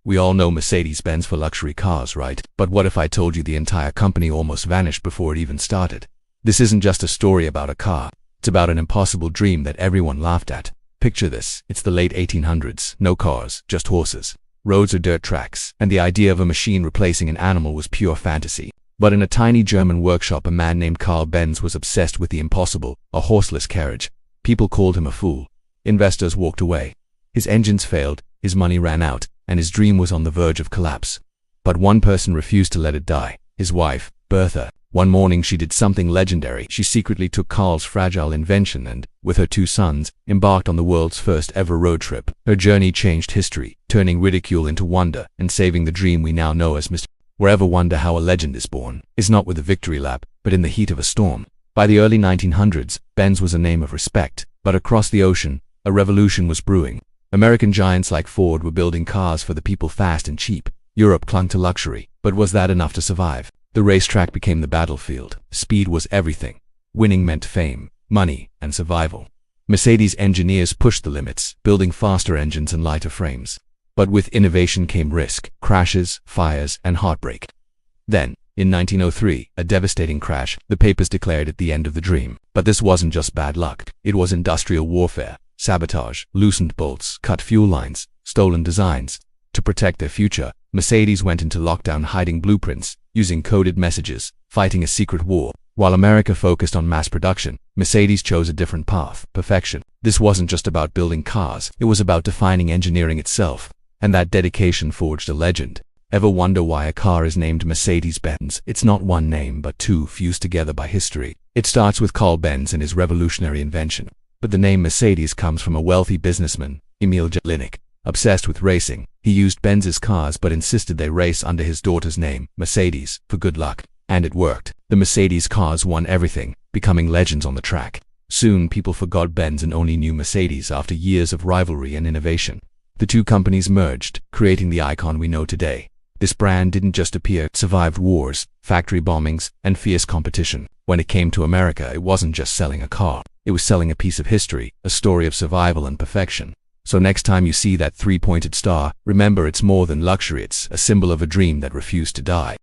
We all know Mercedes-Benz for luxury cars, right? But what if I told you the entire company almost vanished before it even started? This isn't just a story about a car. It's about an impossible dream that everyone laughed at. Picture this. It's the late 1800s. No cars, just horses. Roads are dirt tracks, and the idea of a machine replacing an animal was pure fantasy. But in a tiny German workshop, a man named Carl Benz was obsessed with the impossible, a horseless carriage. People called him a fool. Investors walked away. His engines failed, his money ran out, and his dream was on the verge of collapse. But one person refused to let it die. His wife, Bertha. One morning she did something legendary. She secretly took Carl's fragile invention and, with her 2 sons, embarked on the world's first ever road trip. Her journey changed history, turning ridicule into wonder and saving the dream we now know as Mr. Wherever wonder how a legend is born, is not with a victory lap, but in the heat of a storm. By the early 1900s, Benz was a name of respect, but across the ocean, a revolution was brewing. American giants like Ford were building cars for the people fast and cheap. Europe clung to luxury, but was that enough to survive? The racetrack became the battlefield. Speed was everything. Winning meant fame, money, and survival. Mercedes engineers pushed the limits, building faster engines and lighter frames. But with innovation came risk, crashes, fires, and heartbreak. Then, in 1903, a devastating crash. The papers declared it the end of the dream. But this wasn't just bad luck. It was industrial warfare, sabotage, loosened bolts, cut fuel lines, stolen designs. To protect their future, Mercedes went into lockdown, hiding blueprints, using coded messages, fighting a secret war. While America focused on mass production, Mercedes chose a different path, perfection. This wasn't just about building cars, it was about defining engineering itself. And that dedication forged a legend. Ever wonder why a car is named Mercedes-Benz? It's not one name, but 2 fused together by history. It starts with Carl Benz and his revolutionary invention. But the name Mercedes comes from a wealthy businessman, Emil Jelinek. Obsessed with racing, he used Benz's cars but insisted they race under his daughter's name, Mercedes, for good luck. And it worked. The Mercedes cars won everything, becoming legends on the track. Soon people forgot Benz and only knew Mercedes after years of rivalry and innovation. The 2 companies merged, creating the icon we know today. This brand didn't just appear, it survived wars, factory bombings, and fierce competition. When it came to America, it wasn't just selling a car. It was selling a piece of history, a story of survival and perfection. So next time you see that 3-pointed star, remember it's more than luxury, it's a symbol of a dream that refused to die.